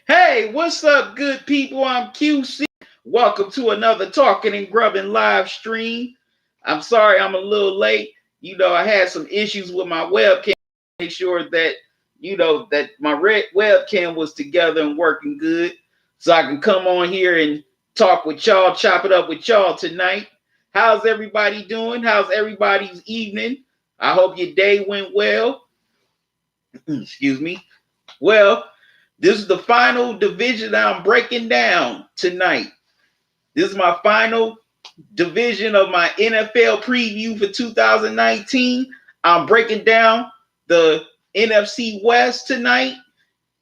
Hey, what's up, good people? I'm QC. Welcome to another Talking and Grubbing live stream. I'm sorry I'm a little late. I had some issues with my webcam. Make sure that that my red webcam was together and working good, so I can come on here and talk with y'all, chop it up with y'all tonight. How's everybody doing? How's everybody's evening? I hope your day went well. Excuse me. Well, this is the final division that I'm breaking down tonight. This is my final division of my NFL preview for 2019. I'm breaking down the NFC West tonight.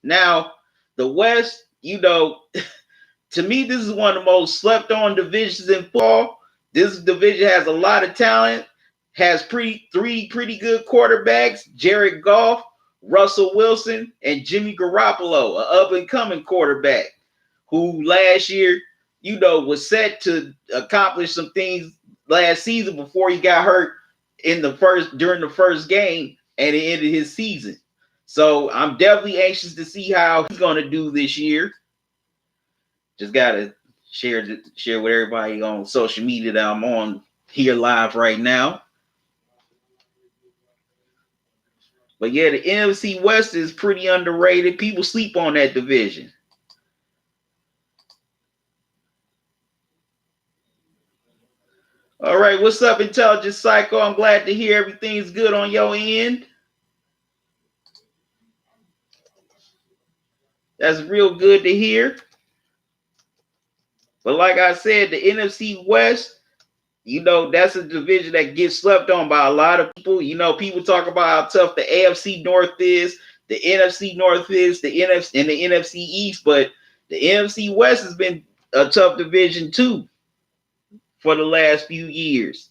Now, the West, to me, this is one of the most slept on divisions in football. This division has a lot of talent, has three pretty good quarterbacks: Jared Goff, Russell Wilson, and Jimmy Garoppolo, an up and coming quarterback who last year, was set to accomplish some things last season before he got hurt during the first game, and it ended his season. So I'm definitely anxious to see how he's going to do this year. Just gotta share with everybody on social media that I'm on here live right now. But yeah, the NFC West is pretty underrated. People sleep on that division. All right, what's up, Intelligent Psycho? I'm glad to hear everything's good on your end. That's real good to hear. But like I said, the NFC West, that's a division that gets slept on by a lot of people. People talk about how tough the AFC North is, the NFC North is, the NFC and the NFC East, but the NFC West has been a tough division too for the last few years.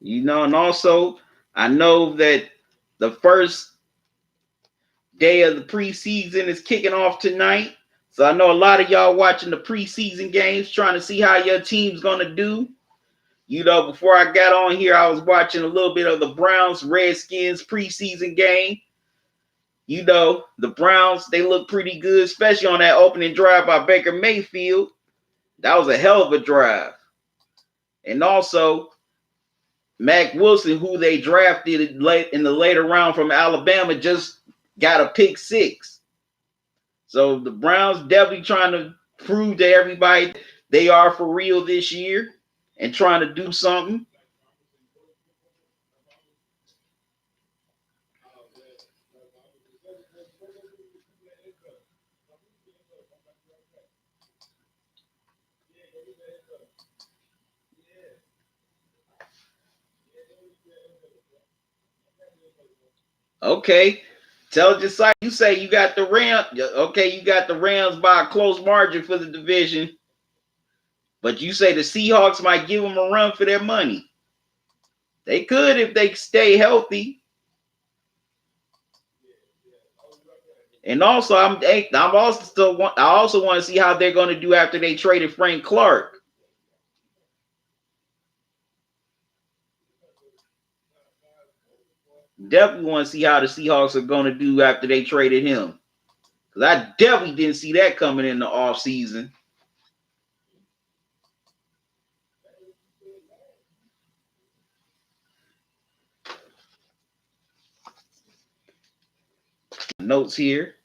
And also I know that the first day of the preseason is kicking off tonight. So I know a lot of y'all watching the preseason games, trying to see how your team's gonna do. Before I got on here, I was watching a little bit of the Browns Redskins preseason game. The Browns, they look pretty good, especially on that opening drive by Baker Mayfield. That was a hell of a drive. And also, Mac Wilson, who they drafted late in the later round from Alabama, just got a pick six. So the Browns definitely trying to prove to everybody they are for real this year and trying to do something. Okay. Tell just like you say you got the Rams. Okay, you got the Rams by a close margin for the division. But you say the Seahawks might give them a run for their money. They could if they stay healthy. And also, I also want to see how they're going to do after they traded Frank Clark. Definitely want to see how the Seahawks are going to do after they traded him. Because I definitely didn't see that coming in the offseason. Notes here.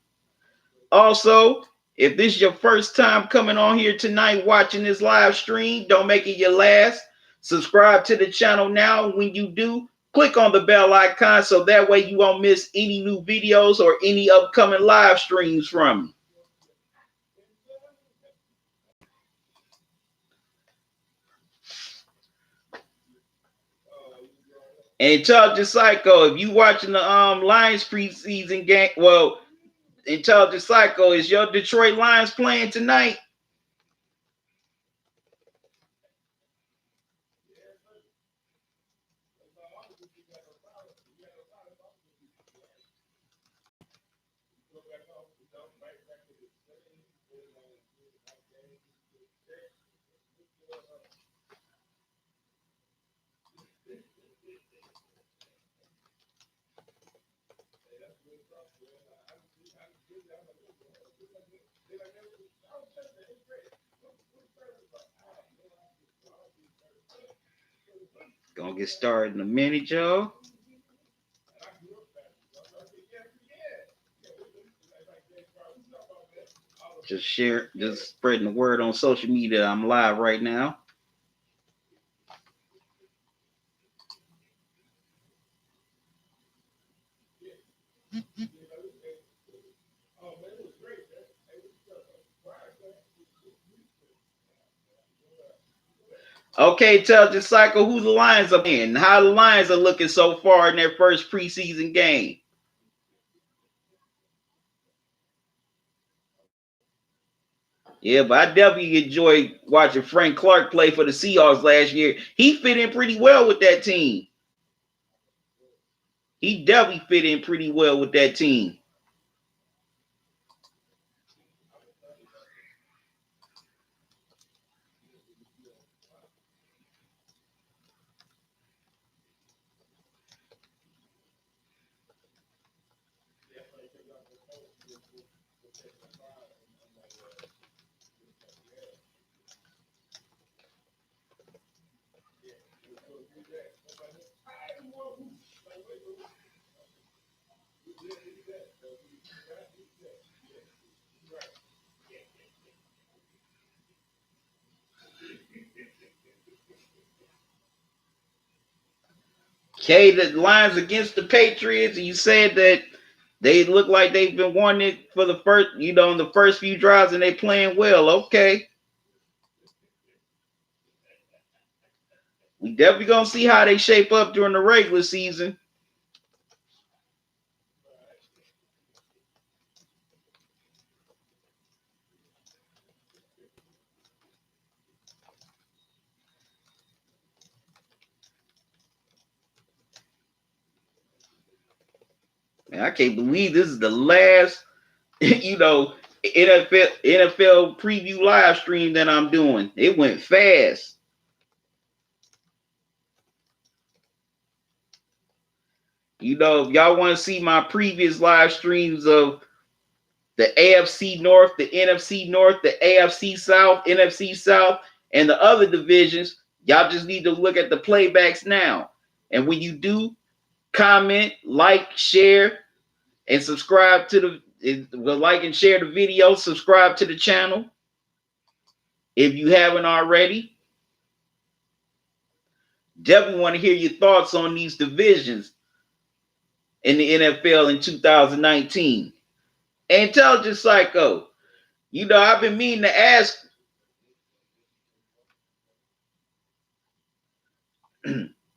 Also, if this is your first time coming on here tonight watching this live stream, don't make it your last. Subscribe to the channel now. When you do, click on the bell icon so that way you won't miss any new videos or any upcoming live streams from me. And Intelligent Psycho, if you watching the Lions preseason game, well, Intelligent Psycho, is your Detroit Lions playing tonight? Gonna get started in a minute, y'all. Just spreading the word on social media. I'm live right now. Okay, tell the cycle who the Lions are playing, how the Lions are looking so far in their first preseason game. Yeah, but I definitely enjoyed watching Frank Clark play for the Seahawks last year. He fit in pretty well with that team. He definitely fit in pretty well with that team. Okay, the Lions against the Patriots, and you said that they look like they've been wanting it for the first, in the first few drives, and they playing well. Okay. We definitely gonna see how they shape up during the regular season. Man, I can't believe this is the last, NFL preview live stream that I'm doing. It went fast. If y'all want to see my previous live streams of the AFC North, the NFC North, the AFC South, NFC South, and the other divisions, y'all just need to look at the playbacks now. And when you do, comment, like, share, and subscribe to like and share the video, subscribe to the channel if you haven't already. Definitely want to hear your thoughts on these divisions in the NFL in 2019. Intelligent Psycho, I've been meaning to ask.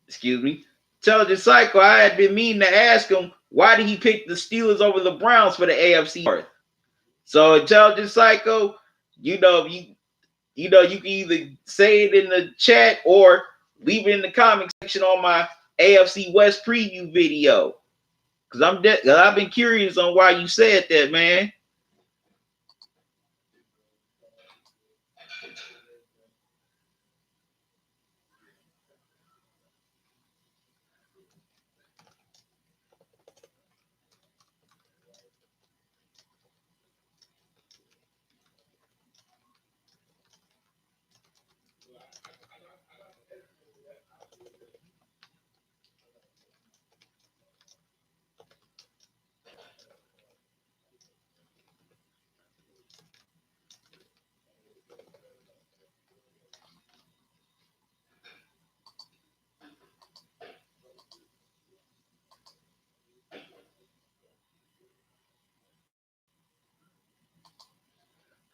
Excuse me. Intelligent Psycho, I had been meaning to ask him why did he pick the Steelers over the Browns for the AFC North. So Intelligent Psycho, you can either say it in the chat or leave it in the comment section on my AFC West Preview video. Because I've been curious on why you said that, man.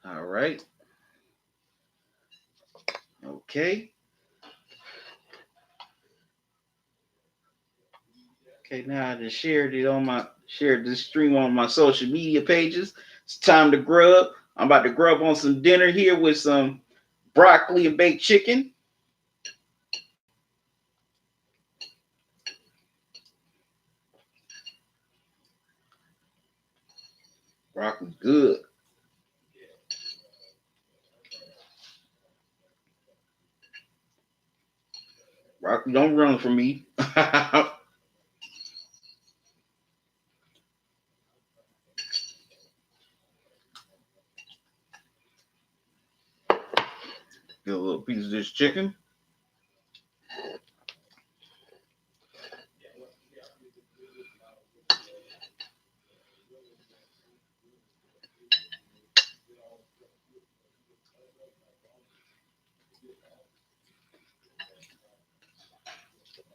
All right. Okay. Okay, now I just shared this stream on my social media pages. It's time to grub. I'm about to grub on some dinner here with some broccoli and baked chicken. Rocking good. Rocky, don't run from me. Get a little piece of this chicken.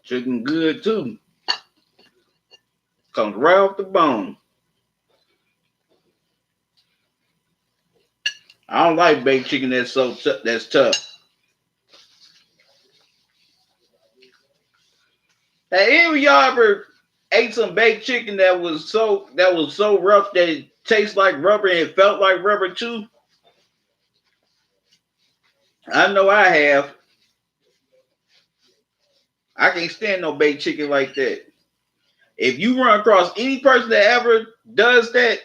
Chicken good too. Comes right off the bone. I don't like baked chicken that's that's tough. Have any of y'all ever ate some baked chicken that was so rough that it tastes like rubber and it felt like rubber too? I know I have. I can't stand no baked chicken like that. If you run across any person that ever does that,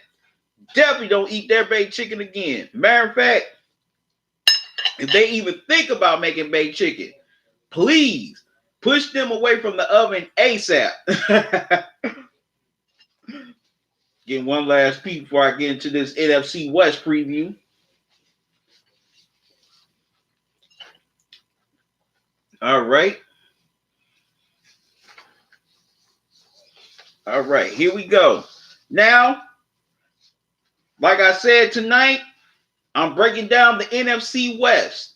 definitely don't eat their baked chicken again. Matter of fact, if they even think about making baked chicken, please push them away from the oven ASAP. Getting one last peek before I get into this NFC West preview. All right. All right, here we go. Now, like I said tonight, I'm breaking down the NFC West.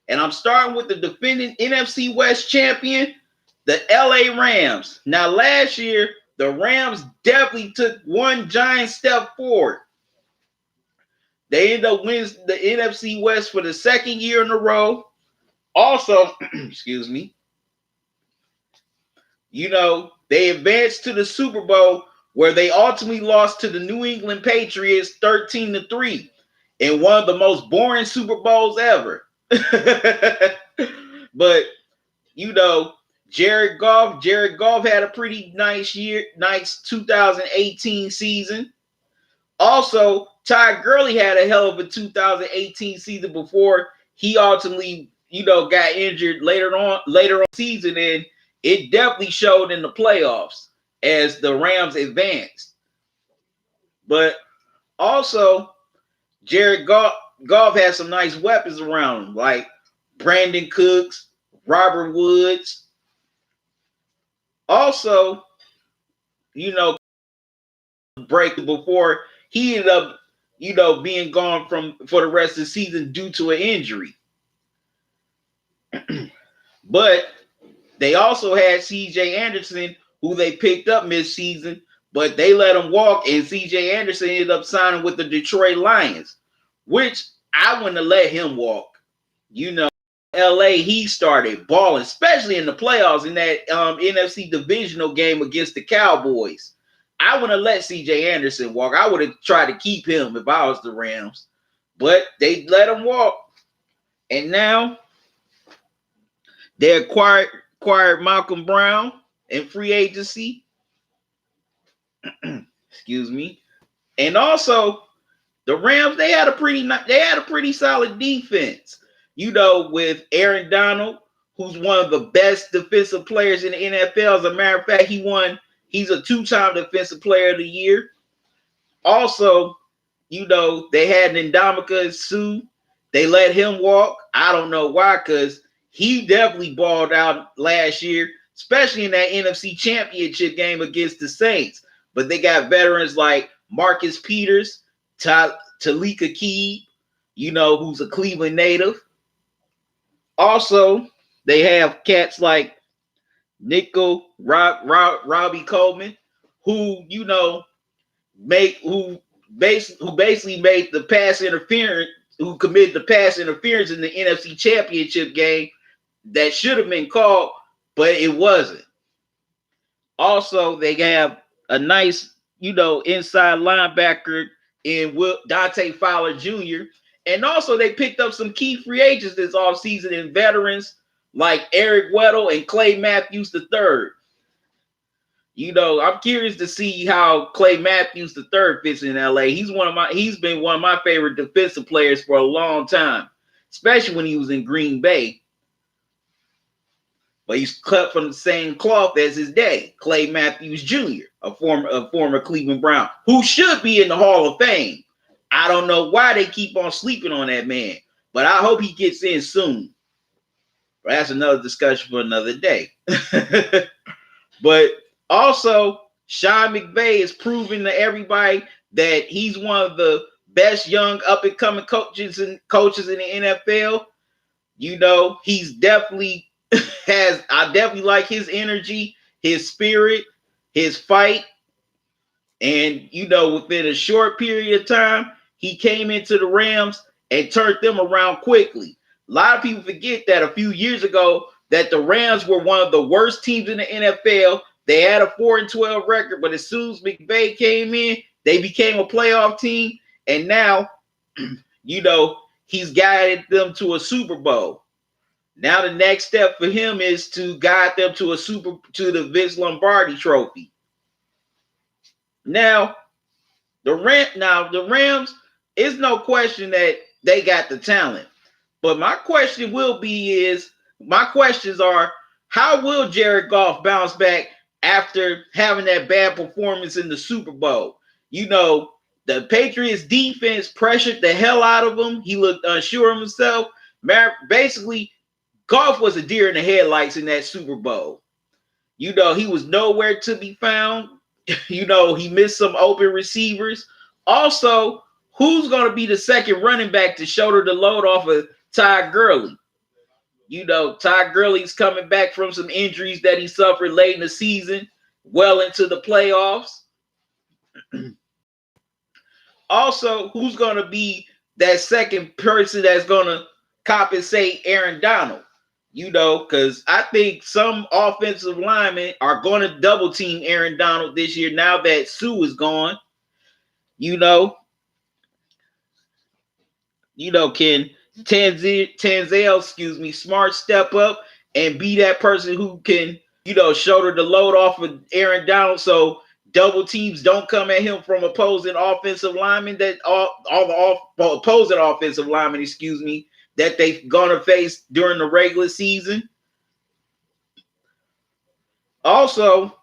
And I'm starting with the defending NFC West champion, the LA Rams. Now, last year, the Rams definitely took one giant step forward. They ended up winning the NFC West for the second year in a row. Also, excuse me, they advanced to the Super Bowl where they ultimately lost to the New England Patriots 13-3 in one of the most boring Super Bowls ever. But, Jared Goff had a pretty nice 2018 season. Also, Ty Gurley had a hell of a 2018 season before he ultimately, got injured later on the season, and it definitely showed in the playoffs as the Rams advanced. But also, Jared Goff has some nice weapons around him, like Brandon Cooks, Robert Woods. Also, break before he ended up, being gone for the rest of the season due to an injury. But they also had C.J. Anderson, who they picked up mid-season, but they let him walk, and C.J. Anderson ended up signing with the Detroit Lions, which I wouldn't have let him walk. L.A., he started balling, especially in the playoffs in that NFC divisional game against the Cowboys. I wouldn't have let C.J. Anderson walk. I would have tried to keep him if I was the Rams, but they let him walk. And now they acquired Malcolm Brown in free agency. Excuse me. And also, the Rams, they had a pretty solid defense. With Aaron Donald, who's one of the best defensive players in the NFL. As a matter of fact, he's a two-time defensive player of the year. Also, they had Ndamukong Suh. They let him walk. I don't know why, because he definitely balled out last year, especially in that NFC Championship game against the Saints. But they got veterans like Marcus Peters, Talika Keeb, who's a Cleveland native. Also, they have cats like Robbie Coleman, who basically made the pass interference, who committed the pass interference in the NFC Championship game that should have been called, but it wasn't. Also, they have a nice, inside linebacker in Dante Fowler Jr., and also they picked up some key free agents this offseason in veterans like Eric Weddle and Clay Matthews III. I'm curious to see how Clay Matthews III fits in LA. He's been one of my favorite defensive players for a long time, especially when he was in Green Bay. But he's cut from the same cloth as his daddy, Clay Matthews Jr., a former Cleveland Brown, who should be in the Hall of Fame. I don't know why they keep on sleeping on that man, but I hope he gets in soon. But that's another discussion for another day. But also, Sean McVay is proving to everybody that he's one of the best young up-and-coming coaches in the NFL. He's definitely I definitely like his energy, his spirit, his fight. And, within a short period of time, he came into the Rams and turned them around quickly. A lot of people forget that a few years ago that the Rams were one of the worst teams in the NFL. They had a 4-12 record, but as soon as McVay came in, they became a playoff team. And now, he's guided them to a Super Bowl. Now the next step for him is to guide them to the Vince Lombardi Trophy. Now, the Rams, it's no question that they got the talent. But my questions are, how will Jared Goff bounce back after having that bad performance in the Super Bowl? The Patriots defense pressured the hell out of him. He looked unsure of himself. Basically, Goff was a deer in the headlights in that Super Bowl. He was nowhere to be found. He missed some open receivers. Also, who's going to be the second running back to shoulder the load off of Todd Gurley? Todd Gurley's coming back from some injuries that he suffered late in the season, well into the playoffs. Also, who's going to be that second person that's going to compensate Aaron Donald? Because I think some offensive linemen are going to double team Aaron Donald this year now that Sue is gone. Can Tanzel, Smart step up and be that person who can, shoulder the load off of Aaron Donald so double teams don't come at him from opposing offensive linemen that opposing offensive linemen, that they're gonna face during the regular season. Also,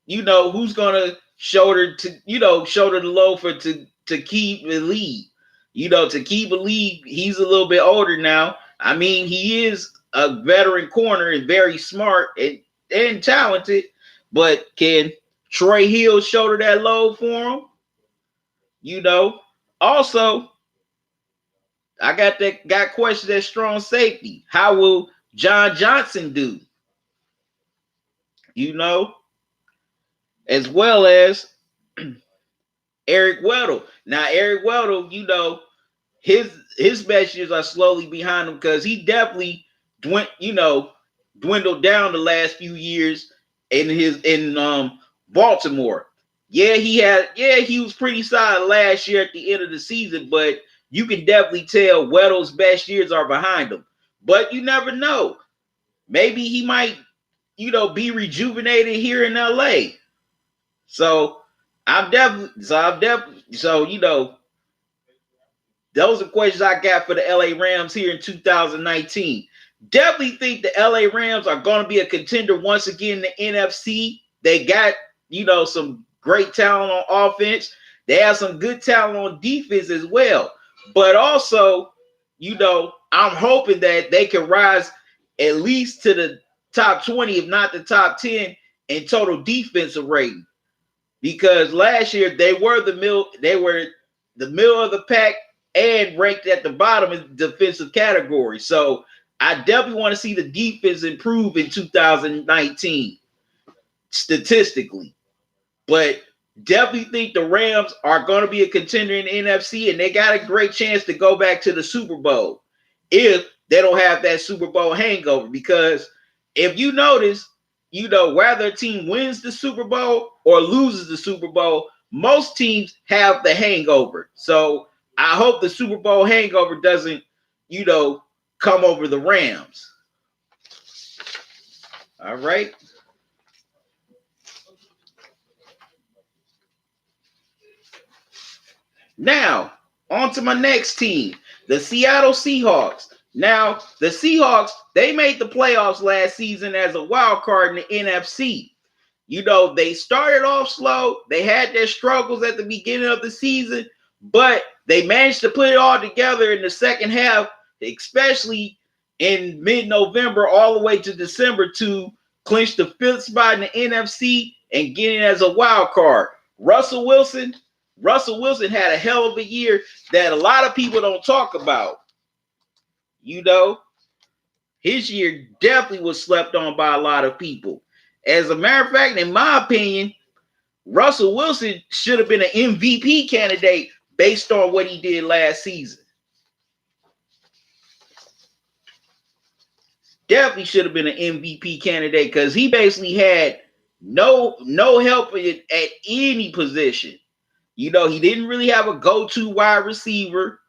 who's gonna shoulder the load to keep the lead. To keep a lead, he's a little bit older now. I mean, he is a veteran corner and very smart and talented, but can Troy Hill shoulder that load for him? Also, I got questions at strong safety. How will John Johnson do? As well as Eric Weddle. Now, Eric Weddle, his best years are slowly behind him because he definitely dwindled down the last few years in Baltimore. He was pretty solid last year at the end of the season, but you can definitely tell Weddle's best years are behind him. But you never know. Maybe he might, be rejuvenated here in LA. Those are questions I got for the LA Rams here in 2019. Definitely think the LA Rams are going to be a contender once again in the NFC. They got, some great talent on offense. They have some good talent on defense as well. But also, I'm hoping that they can rise at least to the top 20, if not the top 10 in total defensive rating. Because last year they were the middle of the pack and ranked at the bottom in the defensive category. So I definitely want to see the defense improve in 2019 statistically. But definitely think the Rams are going to be a contender in the NFC, and they got a great chance to go back to the Super Bowl if they don't have that Super Bowl hangover. Because if you notice, whether a team wins the Super Bowl or loses the Super Bowl, most teams have the hangover. So I hope the Super Bowl hangover doesn't, come over the Rams. All right. Now, on to my next team, the Seattle Seahawks. Now, the Seahawks, they made the playoffs last season as a wild card in the NFC. They started off slow. They had their struggles at the beginning of the season, but they managed to put it all together in the second half, especially in mid-November all the way to December to clinch the fifth spot in the NFC and get in as a wild card. Russell Wilson had a hell of a year that a lot of people don't talk about. His year definitely was slept on by a lot of people. As a matter of fact, in my opinion, Russell Wilson should have been an MVP candidate based on what he did last season. Definitely should have been an MVP candidate because he basically had no help at any position. He didn't really have a go-to wide receiver.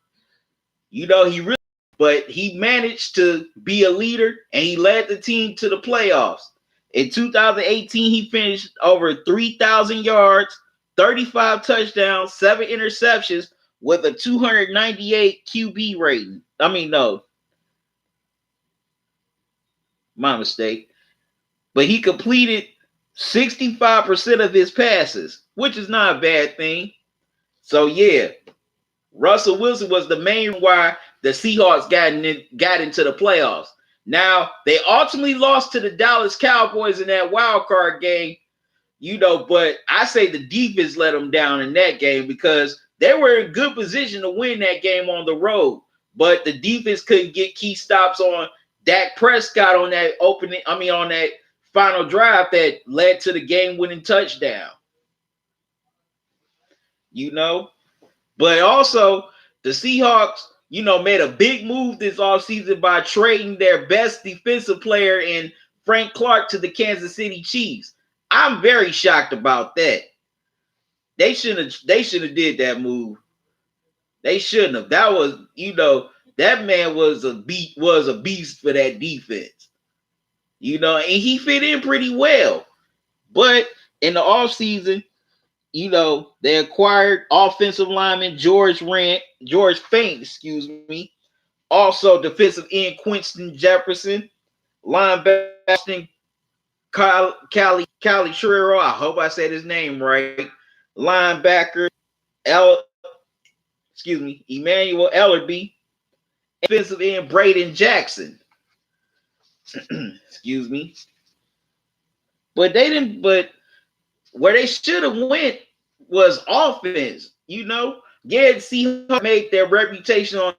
But he managed to be a leader and he led the team to the playoffs. In 2018, he finished over 3,000 yards, 35 touchdowns, 7 interceptions with a 298 QB rating. No, my mistake. But he completed 65% of his passes, which is not a bad thing. So, yeah, Russell Wilson was the main why the Seahawks got into the playoffs. Now, they ultimately lost to the Dallas Cowboys in that wild card game, but I say the defense let them down in that game because they were in good position to win that game on the road, but the defense couldn't get key stops on Dak Prescott on that on that final drive that led to the game-winning touchdown. But also, the Seahawks, made a big move this offseason by trading their best defensive player in Frank Clark to the Kansas City Chiefs. I'm very shocked about that. They should have did that move. They shouldn't have. That was, that man was a beast for that defense. And he fit in pretty well. But in the offseason, they acquired offensive lineman George Fant, also defensive end Quinton Jefferson, linebacker Cali Trero, I hope I said his name right, linebacker Emmanuel Ellerby, defensive end Braden Jackson. But where they should have went was offense. Seahawks made their reputation on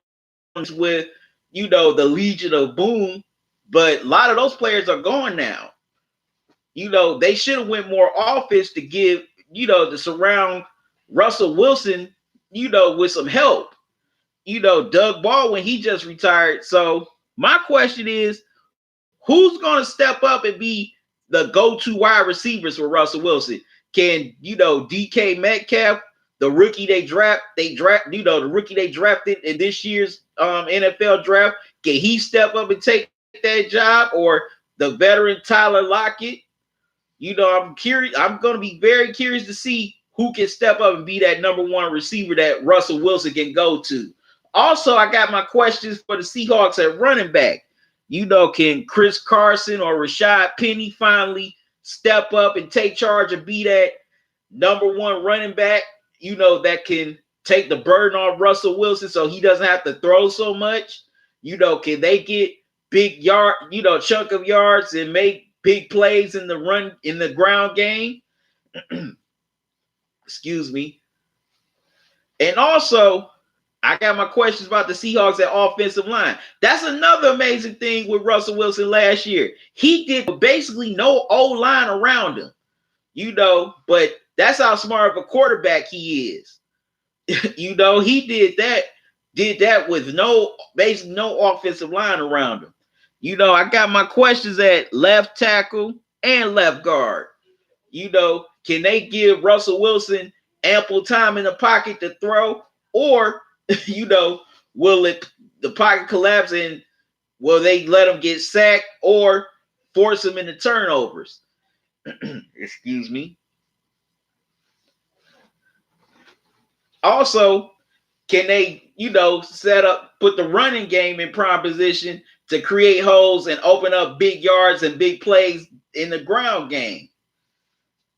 with, the Legion of Boom, but a lot of those players are gone now. They should have went more offense to give, to surround Russell Wilson, with some help. Doug Baldwin, he just retired. So my question is, who's going to step up and be the go-to wide receivers for Russell Wilson? Can, DK Metcalf, the rookie the rookie they drafted in this year's NFL draft, can he step up and take that job? Or the veteran Tyler Lockett? I'm curious. I'm going to be very curious to see who can step up and be that number one receiver that Russell Wilson can go to. Also, I got my questions for the Seahawks at running back. Can Chris Carson or Rashad Penny finally step up and take charge and be that number one running back, that can take the burden off Russell Wilson so he doesn't have to throw so much? Can they get big chunk of yards and make big plays in the ground game? And also, I got my questions about the Seahawks at offensive line. That's another amazing thing with Russell Wilson last year. He did basically no O-line around him, but that's how smart of a quarterback he is. He did that with basically no offensive line around him. I got my questions at left tackle and left guard. Can they give Russell Wilson ample time in the pocket to throw, or will the pocket collapse and will they let him get sacked or force him into turnovers? Also, can they, set up, put the running game in prime position to create holes and open up big yards and big plays in the ground game?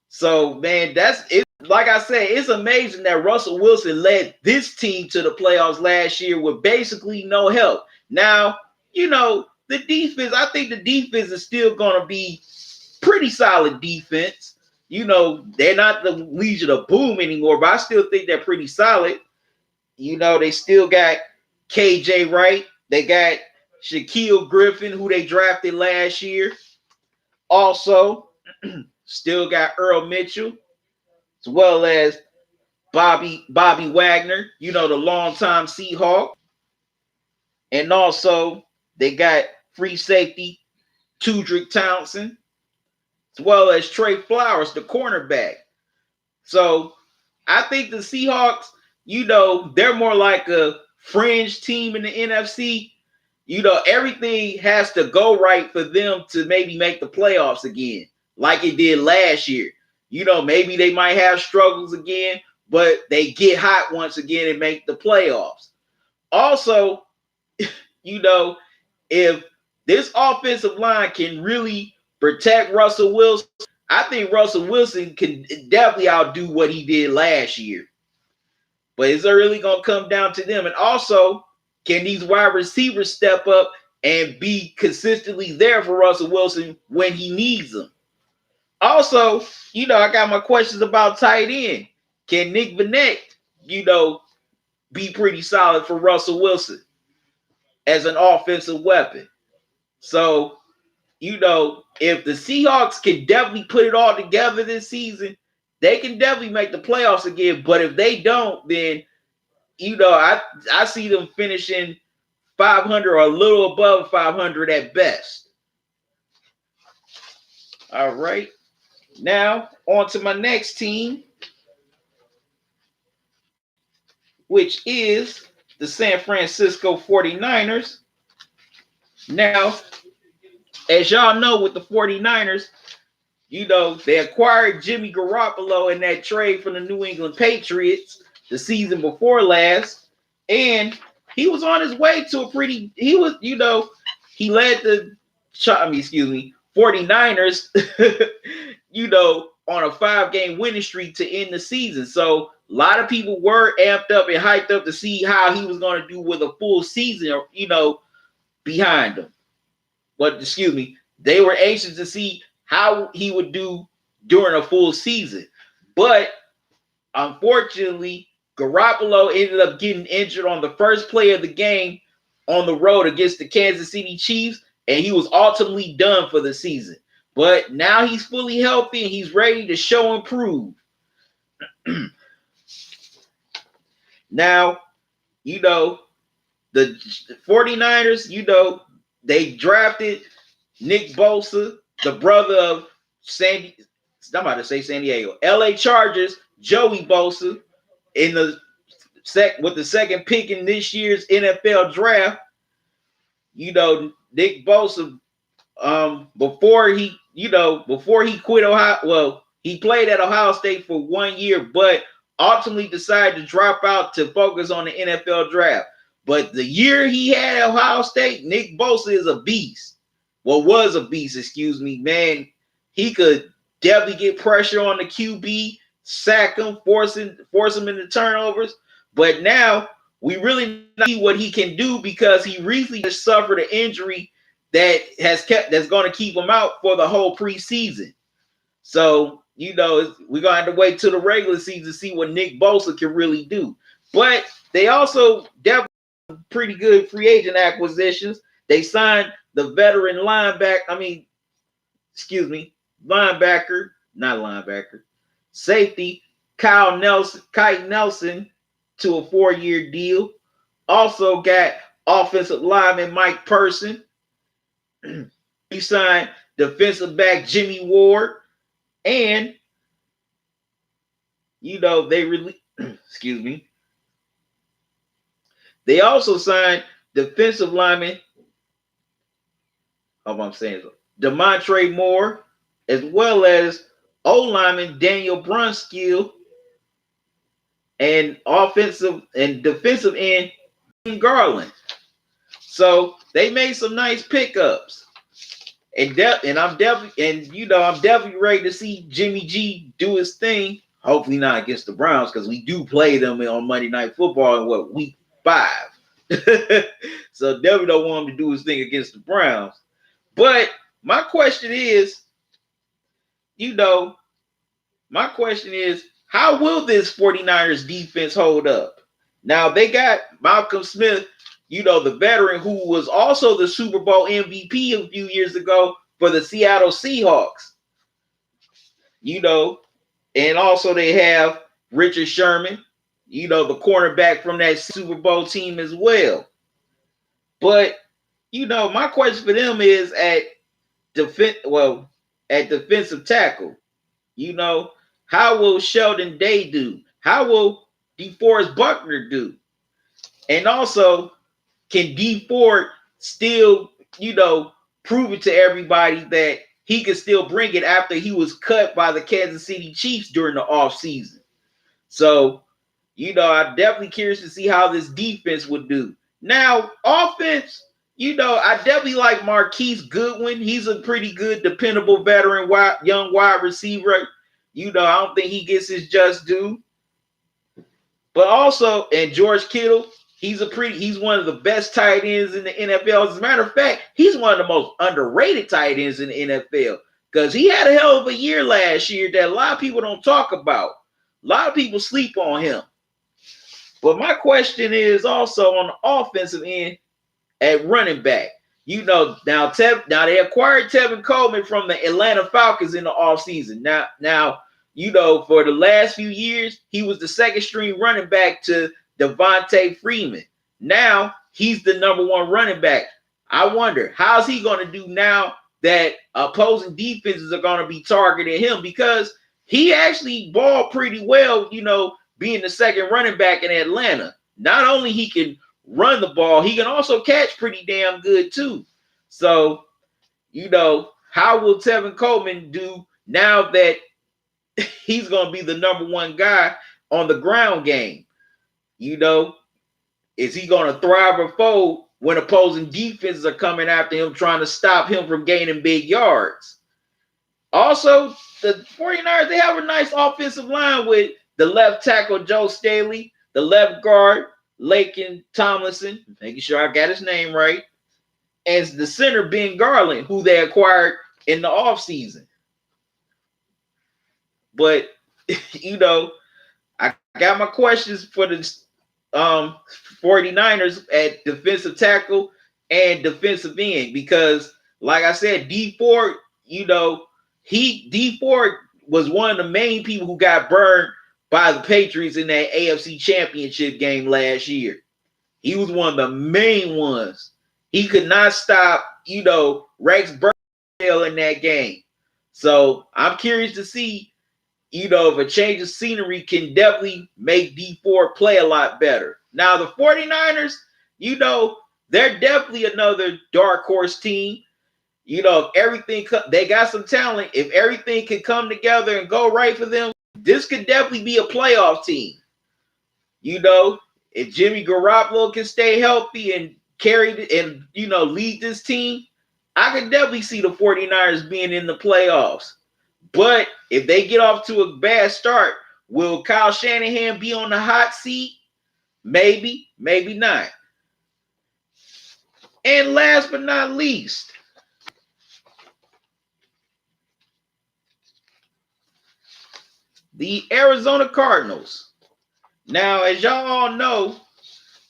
So, man, that's it. Like I said, it's amazing that Russell Wilson led this team to the playoffs last year with basically no help. Now, the defense, I think the defense is still going to be pretty solid defense. They're not the Legion of Boom anymore, but I still think they're pretty solid. They still got KJ Wright. They got Shaquille Griffin, who they drafted last year. Also, still got Earl Mitchell, as well as Bobby Wagner, the longtime Seahawk. And also, they got free safety Tudrick Townsend, as well as Trey Flowers, the cornerback. So I think the Seahawks, they're more like a fringe team in the NFC. Everything has to go right for them to maybe make the playoffs again, like it did last year. Maybe they might have struggles again, but they get hot once again and make the playoffs. Also, if this offensive line can really protect Russell Wilson, I think Russell Wilson can definitely outdo what he did last year. But it's really going to come down to them. And also, can these wide receivers step up and be consistently there for Russell Wilson when he needs them? Also, I got my questions about tight end. Can Nick Vannett, be pretty solid for Russell Wilson as an offensive weapon? So, if the Seahawks can definitely put it all together this season, they can definitely make the playoffs again. But if they don't, then, I see them finishing 500 or a little above 500 at best. All right. Now, on to my next team, which is the San Francisco 49ers. Now, as y'all know, with the 49ers, they acquired Jimmy Garoppolo in that trade from the New England Patriots the season before last. And he was on his way to he led the 49ers, on a 5-game winning streak to end the season. So a lot of people were amped up and hyped up to see how he was going to do with a full season, behind him. But they were anxious to see how he would do during a full season. But unfortunately, Garoppolo ended up getting injured on the first play of the game on the road against the Kansas City Chiefs, and he was ultimately done for the season. But now he's fully healthy and he's ready to show and prove. Now, the 49ers, they drafted Nick Bosa, the brother of I'm about to say San Diego, LA Chargers, Joey Bosa, with the second pick in this year's NFL draft. Nick Bosa, before he quit Ohio, he played at Ohio State for 1 year, but ultimately decided to drop out to focus on the NFL draft. But the year he had at Ohio State, Nick Bosa is a beast. Well, was a beast, man. He could definitely get pressure on the QB, sack him, force him into turnovers. But now we really see what he can do because he recently just suffered an injury that's going to keep him out for the whole preseason. So, we're going to have to wait till the regular season to see what Nick Bosa can really do. But they also definitely pretty good free agent acquisitions. They signed the veteran safety Kyle Nelson to a 4-year deal. Also got offensive lineman Mike Person. He signed defensive back Jimmy Ward. And, they also signed defensive lineman, Demontre Moore, as well as O-lineman Daniel Brunskill. and offensive and defensive end Garland. So they made some nice pickups. And I'm definitely ready to see Jimmy G do his thing. Hopefully not against the Browns, because we do play them on Monday Night Football in week 5. So definitely don't want him to do his thing against the Browns. But my question is, how will this 49ers defense hold up? Now, they got Malcolm Smith, the veteran who was also the Super Bowl MVP a few years ago for the Seattle Seahawks. And also they have Richard Sherman, the cornerback from that Super Bowl team as well. But, my question for them is at defensive tackle. How will Sheldon Day do? How will DeForest Buckner do? And also, can D Ford still, prove it to everybody that he could still bring it after he was cut by the Kansas City Chiefs during the offseason? So, I'm definitely curious to see how this defense would do. Now, offense, I definitely like Marquise Goodwin. He's a pretty good, dependable veteran, young wide receiver. I don't think he gets his just due. But also, and George Kittle, he's one of the best tight ends in the NFL. As a matter of fact, he's one of the most underrated tight ends in the NFL because he had a hell of a year last year that a lot of people don't talk about. A lot of people sleep on him. But my question is also on the offensive end at running back. Now they acquired Tevin Coleman from the Atlanta Falcons in the offseason. Now, for the last few years, he was the second string running back to Devontae Freeman. Now he's the number one running back. I wonder, how's he going to do now that opposing defenses are going to be targeting him? Because he actually balled pretty well, being the second running back in Atlanta. Not only he can run the ball, he can also catch pretty damn good too. So, how will Tevin Coleman do now that he's going to be the number one guy on the ground game? Is he going to thrive or fold when opposing defenses are coming after him, trying to stop him from gaining big yards? Also, the 49ers, they have a nice offensive line with the left tackle, Joe Staley, the left guard, Laken Tomlinson, making sure I got his name right, and the center, Ben Garland, who they acquired in the offseason. But, I got my questions for the 49ers at defensive tackle and defensive end because, like I said, D Ford, D Ford was one of the main people who got burned by the Patriots in that AFC Championship game last year. He was one of the main ones. He could not stop, Rex Burkhead in that game. So I'm curious to see, if a change of scenery can definitely make D Ford play a lot better. Now, the 49ers, they're definitely another dark horse team. If everything, they got some talent. If everything can come together and go right for them, this could definitely be a playoff team. If Jimmy Garoppolo can stay healthy and carry and, lead this team, I could definitely see the 49ers being in the playoffs. But if they get off to a bad start, will Kyle Shanahan be on the hot seat? Maybe, maybe not. And last but not least, the Arizona Cardinals. Now, as y'all all know,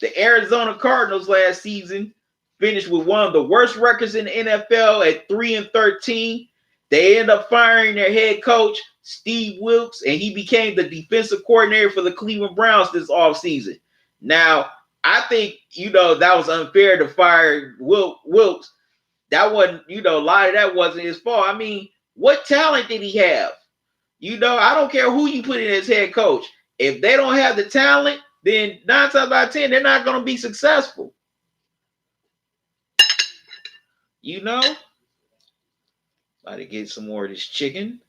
the Arizona Cardinals last season finished with one of the worst records in the NFL at 3-13. They ended up firing their head coach, Steve Wilks, and he became the defensive coordinator for the Cleveland Browns this offseason. Now, I think, that was unfair to fire Wilks. That wasn't, a lot of that wasn't his fault. I mean, what talent did he have? I don't care who you put in as head coach. If they don't have the talent, then 9 times out of 10, they're not going to be successful. About to get some more of this chicken.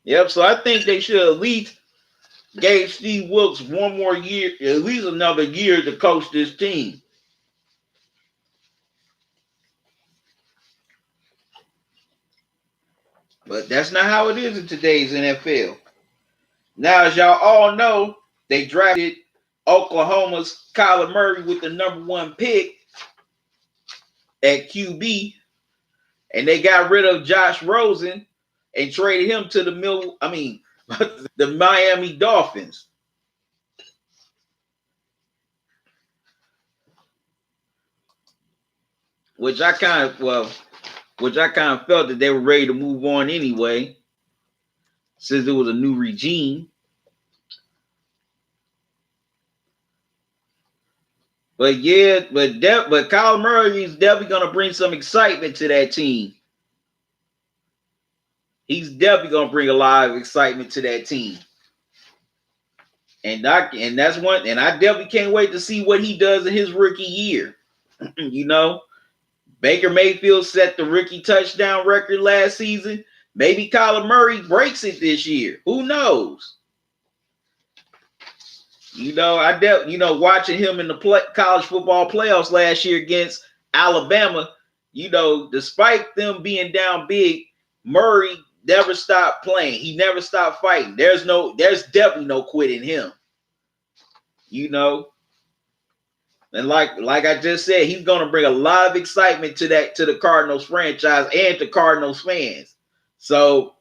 Yep. So I think they should at least gave Steve Wilkes one more year, at least another year to coach this team. But that's not how it is in today's NFL. Now, as y'all all know, they drafted Oklahoma's Kyler Murray with the #1 pick at QB, and they got rid of Josh Rosen and traded him to the Miami Dolphins. Which I kind of felt that they were ready to move on anyway, since it was a new regime. But yeah, but Kyler Murray is definitely gonna bring some excitement to that team. He's definitely gonna bring a lot of excitement to that team. And that's one, and I definitely can't wait to see what he does in his rookie year. You know, Baker Mayfield set the rookie touchdown record last season. Maybe Kyler Murray breaks it this year. Who knows? You know, watching him in the college football playoffs last year against Alabama, you know, despite them being down big, Murray never stopped playing. He never stopped fighting. There's definitely no quitting him. You know, and like I just said, he's going to bring a lot of excitement to the Cardinals franchise and to Cardinals fans. So,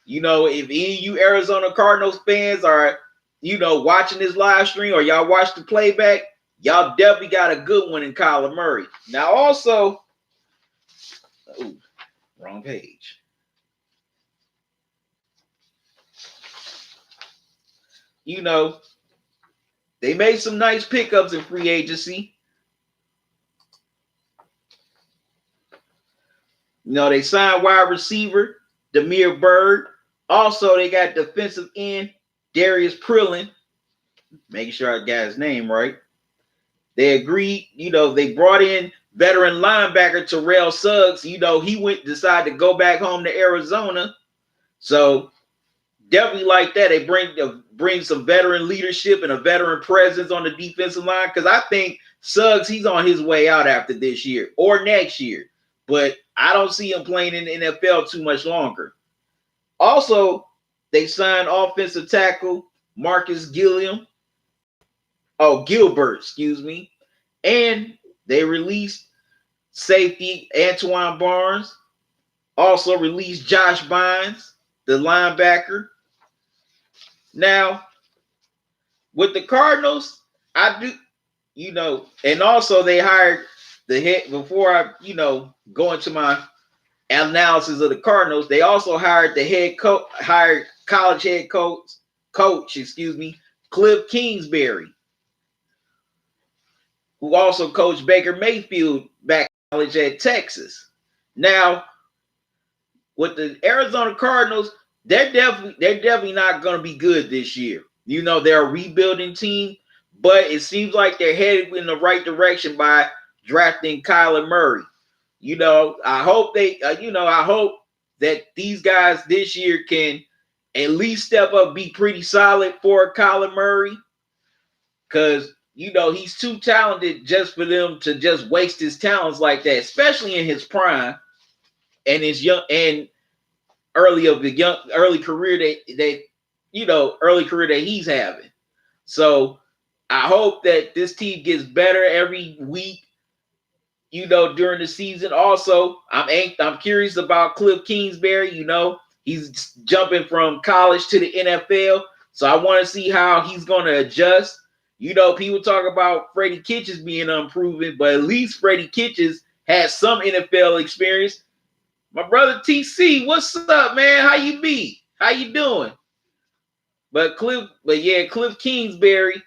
you know, if any of you Arizona Cardinals fans are, you know, watching this live stream or y'all watch the playback, y'all definitely got a good one in Kyler Murray. Now, also, wrong page. You know, they made some nice pickups in free agency. You know, they signed wide receiver Damiere Byrd. Also, they got defensive end Darius Prillin. Making sure I got his name right. They agreed, you know, they brought in veteran linebacker Terrell Suggs. You know, he decided to go back home to Arizona. So definitely like that. They bring some veteran leadership and a veteran presence on the defensive line. Because I think Suggs, he's on his way out after this year or next year. But I don't see him playing in the NFL too much longer. Also, they signed offensive tackle Marcus Gilbert, excuse me. And they released safety Antoine Barnes. Also released Josh Bynes, the linebacker. Now, with the Cardinals, I do, you know, and also they hired the head, before I, you know, go into my analysis of the Cardinals, they also hired college head coach, Cliff Kingsbury, who also coached Baker Mayfield back in college at Texas. Now, with the Arizona Cardinals, they're definitely not going to be good this year. You know, they're a rebuilding team, but it seems like they're headed in the right direction by drafting Kyler Murray. You know, I hope I hope that these guys this year can at least step up, be pretty solid for Kyler Murray, because, you know, he's too talented just for them to just waste his talents like that, especially in his prime and his early career that he's having. So I hope that this team gets better every week, you know, during the season. Also, I'm curious about Cliff Kingsbury. You know, he's jumping from college to the NFL, so I want to see how he's going to adjust. You know, people talk about Freddie Kitchens being unproven, but at least Freddie Kitchens has some NFL experience. My brother TC, what's up, man? How you be? How you doing? But Cliff Kingsbury,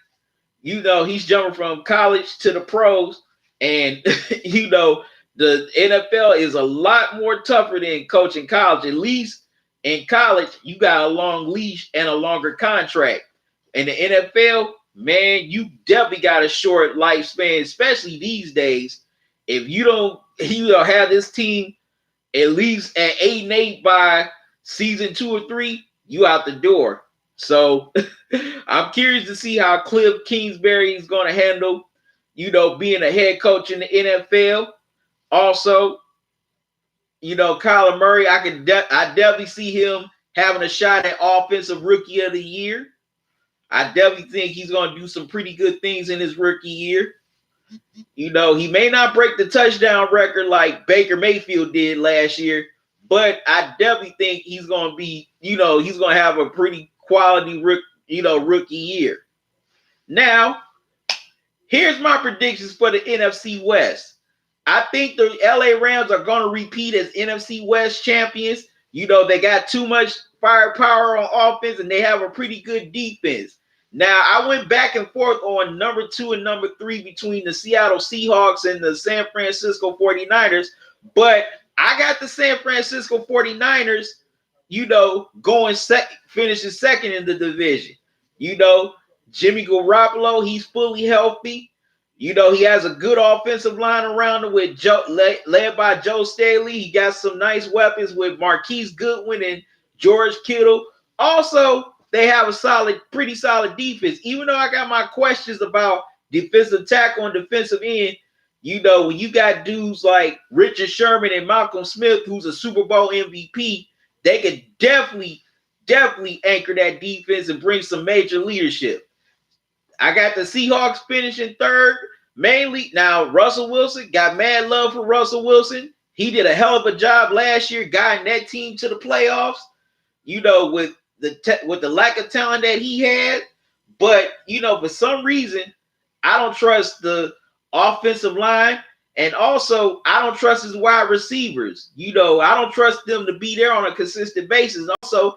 you know, he's jumping from college to the pros, and you know, the NFL is a lot more tougher than coaching college. At least in college, you got a long leash and a longer contract. In the NFL, man, you definitely got a short lifespan, especially these days. If you don't have this team at least at 8-8 by season 2 or 3, you out the door. So I'm curious to see how Cliff Kingsbury is going to handle, being a head coach in the NFL. Also, Kyler Murray, I definitely see him having a shot at Offensive Rookie of the Year. I definitely think he's going to do some pretty good things in his rookie year. He may not break the touchdown record like Baker Mayfield did last year, but I definitely think he's going to be, he's going to have a pretty quality, rookie year. Now, here's my predictions for the NFC West. I think the LA Rams are going to repeat as NFC West champions. They got too much firepower on offense, and they have a pretty good defense. Now, I went back and forth on number 2 and number 3 between the Seattle Seahawks and the San Francisco 49ers, but I got the San Francisco 49ers, going finishing second in the division. Jimmy Garoppolo, he's fully healthy. He has a good offensive line around him with led by Joe Staley. He got some nice weapons with Marquise Goodwin and George Kittle. Also, they have a pretty solid defense. Even though I got my questions about defensive tackle and defensive end, when you got dudes like Richard Sherman and Malcolm Smith, who's a Super Bowl MVP, they could definitely anchor that defense and bring some major leadership. I got the Seahawks finishing third. Mainly, now Russell Wilson, got mad love for Russell Wilson. He did a hell of a job last year, guiding that team to the playoffs. With the lack of talent that he had, but for some reason, I don't trust the offensive line, and also I don't trust his wide receivers. I don't trust them to be there on a consistent basis. Also,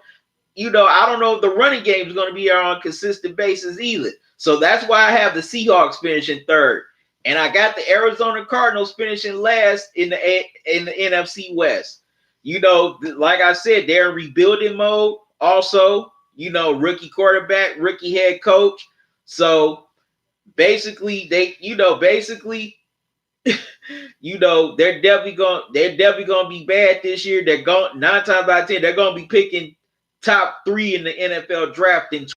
I don't know if the running game is going to be there on a consistent basis either. So that's why I have the Seahawks finishing third. And I got the Arizona Cardinals finishing last in the NFC West. Like I said, they're in rebuilding mode. Also, rookie quarterback, rookie head coach. So basically, they're definitely gonna be bad this year. They're going 9 times out of 10, they're gonna be picking top 3 in the NFL draft. And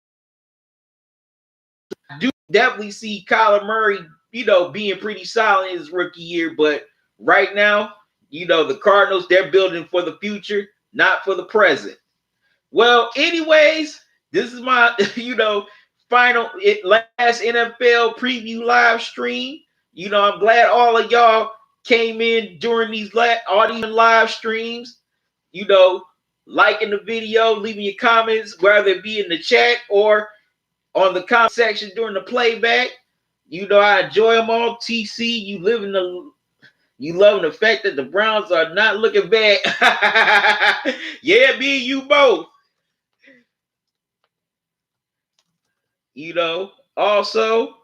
I do definitely see Kyler Murray, being pretty solid in his rookie year. But right now, the Cardinals, they're building for the future, not for the present. Well, anyways, this is my, last NFL preview live stream. I'm glad all of y'all came in during these live streams, liking the video, leaving your comments, whether it be in the chat or on the comment section during the playback. I enjoy them all. TC, you loving the fact that the Browns are not looking bad. Yeah, me and you both. Also,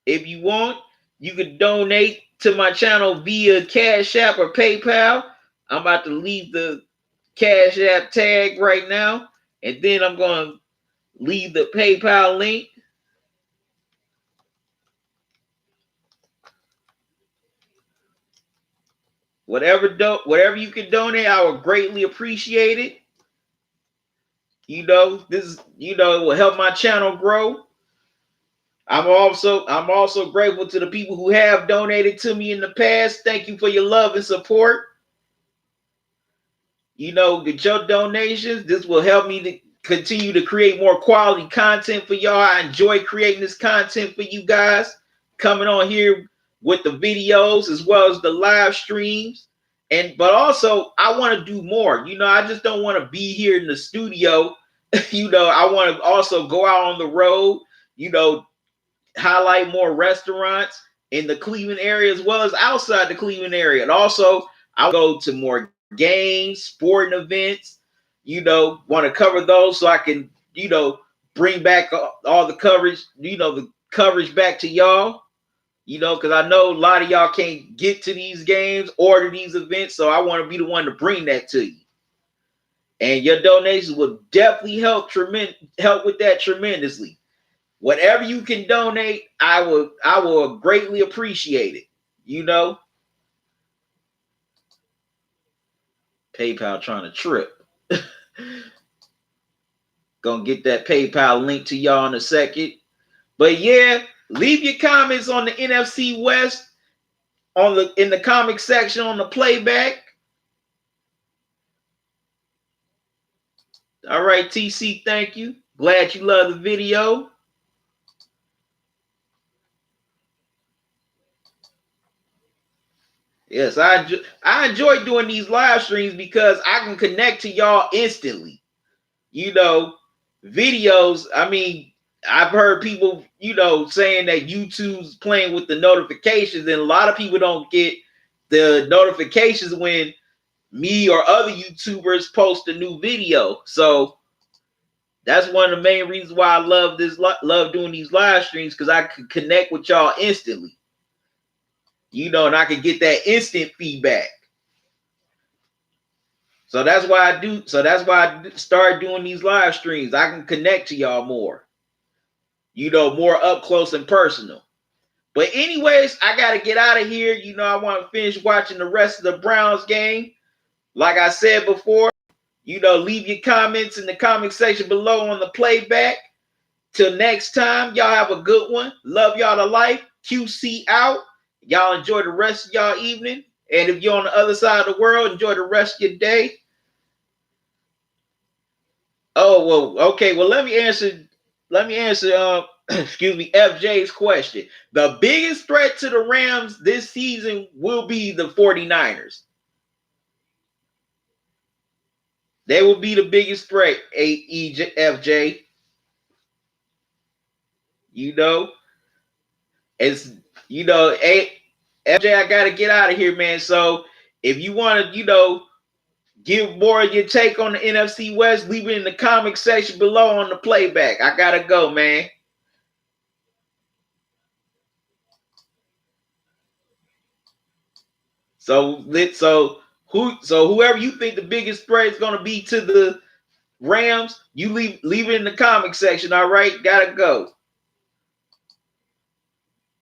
if you want, you can donate to my channel via Cash App or PayPal. I'm about to leave the Cash App tag right now, and then I'm going to leave the PayPal link. Whatever you can donate, I would greatly appreciate it. It will help my channel grow. I'm also grateful to the people who have donated to me in the past. Thank you for your love and support. Get your donations. This will help me to continue to create more quality content for y'all. I enjoy creating this content for you guys, coming on here with the videos as well as the live streams. But also, I want to do more. I just don't want to be here in the studio. I want to also go out on the road, highlight more restaurants in the Cleveland area as well as outside the Cleveland area. And also, I'll go to more games, sporting events, want to cover those so I can, bring back all the coverage, the coverage back to y'all, because I know a lot of y'all can't get to these games or to these events. So I want to be the one to bring that to you. And your donations will definitely help with that tremendously. Whatever you can donate, I will greatly appreciate it. PayPal trying to trip. Gonna get that PayPal link to y'all in a second. But yeah, leave your comments on the NFC West in the comic section on the playback. All right, TC, thank you. Glad you love the video. Yes, I enjoy doing these live streams because I can connect to y'all instantly. You know, videos, I mean, I've heard people, saying that YouTube's playing with the notifications, and a lot of people don't get the notifications when me or other YouTubers post a new video. So that's one of the main reasons why I love doing these live streams, because I can connect with y'all instantly. And I can get that instant feedback. So that's why I started doing these live streams. I can connect to y'all more. More up close and personal. But anyways, I got to get out of here. I want to finish watching the rest of the Browns game. Like I said before, leave your comments in the comment section below on the playback. Till next time, y'all have a good one. Love y'all to life. QC out. Y'all enjoy the rest of y'all evening. And if you're on the other side of the world, enjoy the rest of your day. Oh, well, okay. Well, let me answer, excuse me, FJ's question. The biggest threat to the Rams this season will be the 49ers. They will be the biggest threat, FJ. FJ, I got to get out of here, man. So if you want to, give more of your take on the NFC West, leave it in the comment section below on the playback. I got to go, man. So whoever you think the biggest threat is going to be to the Rams, you leave it in the comment section. All right, gotta go.